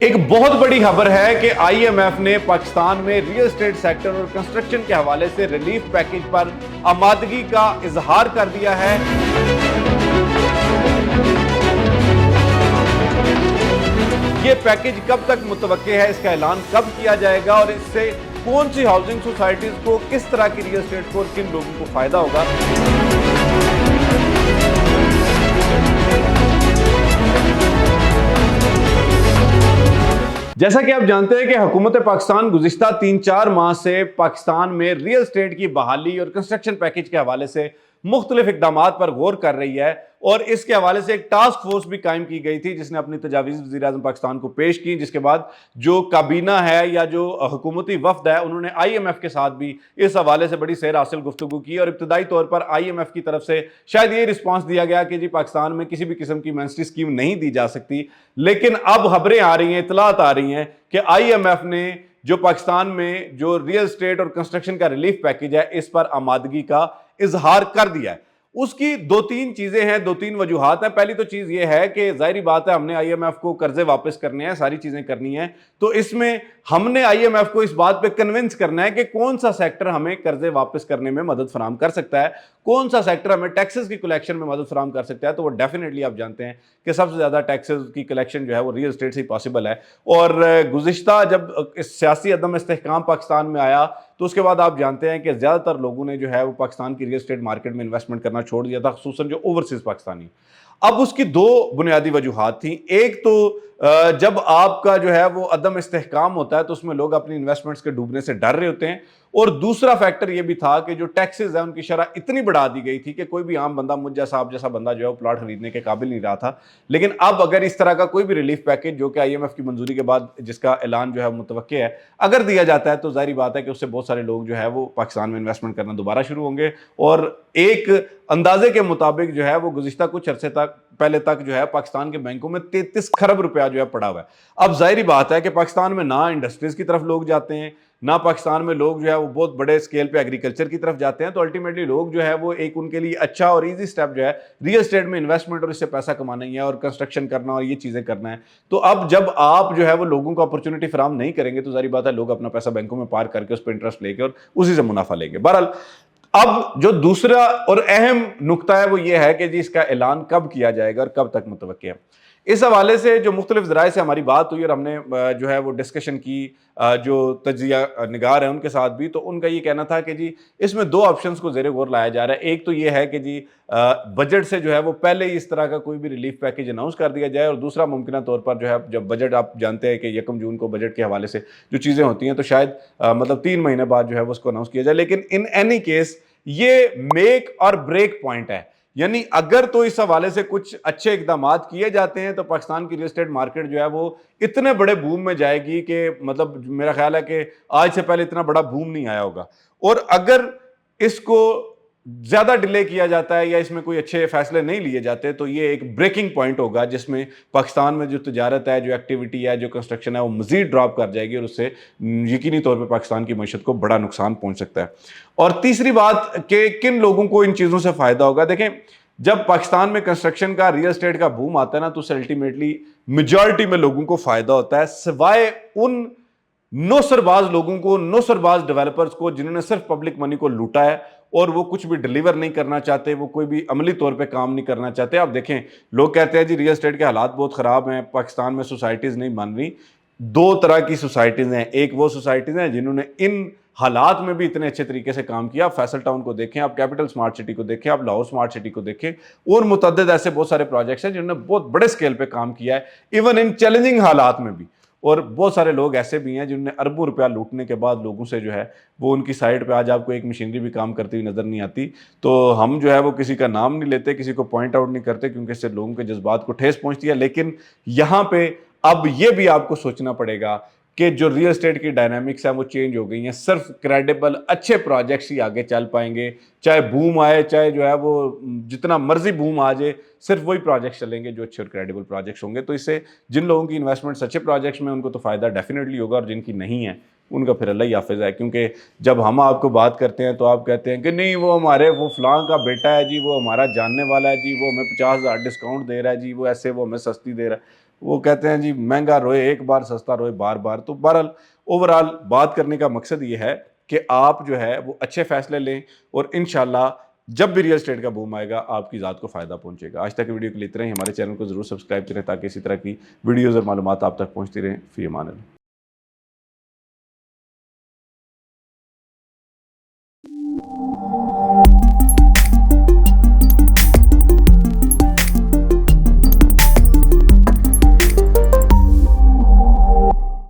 एक बहुत बड़ी खबर है कि आईएमएफ ने पाकिस्तान में रियल एस्टेट सेक्टर और कंस्ट्रक्शन के हवाले से रिलीफ पैकेज पर आमादगी का इजहार कर दिया है। ये पैकेज कब तक मुतवक्के है, इसका ऐलान कब किया जाएगा और इससे कौन सी हाउसिंग सोसाइटीज को, किस तरह की रियल एस्टेट को और किन लोगों को फायदा होगा। जैसा कि आप जानते हैं कि हुकूमत पाकिस्तान गुज़िश्ता 3-4 माह से पाकिस्तान में रियल एस्टेट की बहाली और कंस्ट्रक्शन पैकेज के हवाले से मुख्तलिफ इकदामात पर गौर कर रही है और इसके हवाले से एक टास्क फोर्स भी कायम की गई थी जिसने अपनी तजावीज़ वज़ीर-ए-आज़म पाकिस्तान को पेश की, जिसके बाद जो काबीना है या जो हुकूमती वफ्द है उन्होंने आईएमएफ के साथ भी इस हवाले से बड़ी सैर हासिल गुफ्तगू की और इब्तदाई तौर पर आईएमएफ की तरफ से शायद ये रिस्पॉन्स दिया गया कि जी पाकिस्तान में किसी भी किस्म की मॉनेटरी स्कीम नहीं दी जा सकती। लेकिन अब खबरें आ रही हैं, इतलात आ रही हैं कि आईएमएफ ने जो पाकिस्तान में जो रियल एस्टेट और कंस्ट्रक्शन का रिलीफ पैकेज है इस पर आमादगी का इजहार कर दिया है। उसकी दो तीन चीजें हैं, दो तीन वजूहात है। पहली तो चीज ये है कि जाहिर बात है हमने आईएमएफ को कर्जे वापस करने हैं, सारी चीजें करनी है, तो इसमें हमने आईएमएफ को इस बात पे कन्विंस करना है कि कौन सा सेक्टर हमें कर्जे वापस करने में मदद फराम कर सकता है, कौन सा सेक्टर हमें टैक्सेस की कलेक्शन में मदद फराम कर सकता है। तो वो डेफिनेटली आप जानते हैं कि सबसे ज्यादा टैक्सेस की कलेक्शन जो है वो रियल एस्टेट से ही पॉसिबल है। और गुज़िश्ता जब इस सियासी अदम इस्तेहकाम पाकिस्तान में आया तो उसके बाद आप जानते हैं कि ज़्यादातर लोगों ने जो है वो पाकिस्तान की रियल एस्टेट मार्केट में इन्वेस्टमेंट करना छोड़ दिया था, खुसूसन जो ओवरसीज पाकिस्तानी। अब उसकी दो बुनियादी वजूहात थी। एक तो जब आपका जो है वो अदम इस्तेहकाम होता है तो उसमें लोग अपनी इन्वेस्टमेंट्स के डूबने से डर रहे होते हैं, और दूसरा फैक्टर ये भी था कि जो टैक्सेस है उनकी शरह इतनी बढ़ा दी गई थी कि कोई भी आम बंदा, मुझ जैसा आप जैसा बंदा जो है वो प्लॉट खरीदने के काबिल नहीं रहा था। लेकिन अब अगर इस तरह का कोई भी रिलीफ पैकेज जो कि आईएमएफ की मंजूरी के बाद जिसका ऐलान जो है मुतवक्के है, अगर दिया जाता है तो जाहिर बात है कि उससे बहुत सारे लोग जो है वो पाकिस्तान में इन्वेस्टमेंट करना दोबारा शुरू होंगे। और एक अंदाजे के मुताबिक जो है वो गुज़िश्ता कुछ अरसे तक पहले तक जो है पाकिस्तान के बैंकों में 33 खरब रुपया जो है पड़ा हुआ है। अब जाहिर बात है कि पाकिस्तान में ना इंडस्ट्रीज की तरफ लोग जाते हैं, ना पाकिस्तान में लोग जो है वो बहुत बड़े स्केल पे एग्रीकल्चर की तरफ जाते हैं, तो अल्टीमेटली लोग जो है वो एक उनके लिए अच्छा और इजी स्टेप जो है रियल एस्टेट में इन्वेस्टमेंट और इससे पैसा कमाना ही है और कंस्ट्रक्शन करना और ये चीजें करना है। तो अब जब आप जो है वो लोगों को अपॉर्चुनिटी फराम नहीं करेंगे तो जाहिर बात है लोग अपना पैसा बैंकों में पार्क करके उस पर इंटरेस्ट लेके और उसी से मुनाफा लेंगे। बहरहाल अब जो दूसरा और अहम नुक्ता है वो ये है कि जी इसका ऐलान कब किया जाएगा और कब तक मुतवक्के है। इस हवाले से जो मुख्तलिफ ज़राए से हमारी बात हुई और हमने जो है वो डिस्कशन की जो तजिया निगार है उनके साथ भी, तो उनका ये कहना था कि जी इसमें दो ऑप्शंस को ज़ेरे गौर लाया जा रहा है। एक तो ये है कि जी बजट से जो है वो पहले ही इस तरह का कोई भी रिलीफ पैकेज अनाउंस कर दिया जाए, और दूसरा मुमकिन तौर पर जो है जब बजट, आप जानते हैं कि 1 जून को बजट के हवाले से जो चीज़ें होती हैं तो शायद मतलब 3 महीने बाद जो है वो उसको अनाउंस किया जाए। लेकिन इन एनी केस ये मेक और ब्रेक पॉइंट है, यानी अगर तो इस हवाले से कुछ अच्छे इकदाम किए जाते हैं तो पाकिस्तान की रियल एस्टेट मार्केट जो है वो इतने बड़े बूम में जाएगी कि मतलब मेरा ख्याल है कि आज से पहले इतना बड़ा बूम नहीं आया होगा। और अगर इसको ज्यादा डिले किया जाता है या इसमें कोई अच्छे फैसले नहीं लिए जाते तो ये एक ब्रेकिंग पॉइंट होगा जिसमें पाकिस्तान में जो तजारत है, जो एक्टिविटी है, जो कंस्ट्रक्शन है वो मजीद ड्रॉप कर जाएगी और उससे यकीनी तौर पर पाकिस्तान की मईशत को बड़ा नुकसान पहुंच सकता है। और तीसरी बात कि किन लोगों को इन चीज़ों से फ़ायदा होगा। देखें, जब पाकिस्तान में कंस्ट्रक्शन का, रियल एस्टेट का बूम आता है ना तो उससे अल्टीमेटली मेजॉरिटी में लोगों को फ़ायदा होता है, सिवाय उन नौसरबाज लोगों को, नौसरबाज डेवलपर्स को जिन्होंने सिर्फ पब्लिक मनी को लूटा है और वो कुछ भी डिलीवर नहीं करना चाहते, वो कोई भी अमली तौर पे काम नहीं करना चाहते। आप देखें, लोग कहते हैं जी रियल एस्टेट के हालात बहुत ख़राब हैं, पाकिस्तान में सोसाइटीज़ नहीं बन रही। दो तरह की सोसाइटीज़ हैं, एक वो सोसाइटीज़ हैं जिन्होंने इन हालात में भी इतने अच्छे तरीके से काम किया। आप फैसल टाउन को देखें, आप कैपिटल स्मार्ट सिटी को देखें, आप लाहौर स्मार्ट सिटी को देखें, और मुतअद्दिद ऐसे बहुत सारे प्रोजेक्ट्स हैं जिन्होंने बहुत बड़े स्केल पे काम किया है, इवन इन चैलेंजिंग हालात में भी। और बहुत सारे लोग ऐसे भी हैं जिन्होंने अरबों रुपया लूटने के बाद लोगों से जो है वो उनकी साइड पे आज आपको एक मशीनरी भी काम करती हुई नज़र नहीं आती। तो हम जो है वो किसी का नाम नहीं लेते, किसी को पॉइंट आउट नहीं करते, क्योंकि इससे लोगों के जज्बात को ठेस पहुंचती है। लेकिन यहाँ पे अब ये भी आपको सोचना पड़ेगा कि जो रियल एस्टेट की डायनामिक्स है वो चेंज हो गई हैं। सिर्फ क्रेडिबल अच्छे प्रोजेक्ट्स ही आगे चल पाएंगे, चाहे बूम आए, चाहे जो है वो जितना मर्जी बूम आ जाए, सिर्फ वही प्रोजेक्ट्स चलेंगे जो अच्छे और क्रेडिबल प्रोजेक्ट्स होंगे। तो इससे जिन लोगों की इन्वेस्टमेंट्स अच्छे प्रोजेक्ट्स में उनको तो फ़ायदा डेफिनेटली होगा, और जिनकी नहीं है उनका फिर अल्लाह ही हाफिज़ है। क्योंकि जब हम आपको बात करते हैं तो आप कहते हैं कि नहीं वो हमारे वो फलां का बेटा है जी, वो हमारा जानने वाला है जी, वो हमें 50,000 डिस्काउंट दे रहा है जी, वो ऐसे वो हमें सस्ती दे रहा है। वो कहते हैं जी महंगा रोए एक बार, सस्ता रोए बार बार। तो बहरहाल ओवरऑल बात करने का मकसद ये है कि आप जो है वो अच्छे फैसले लें और इंशाल्लाह जब भी रियल एस्टेट का बूम आएगा आपकी ज़ात को फ़ायदा पहुंचेगा। आज तक की वीडियो के लिए इतना ही। हमारे चैनल को ज़रूर सब्सक्राइब करें ताकि इसी तरह की वीडियोज़ और मालूमात आप तक पहुंचती रहें। फ़ी अमान अल्लाह।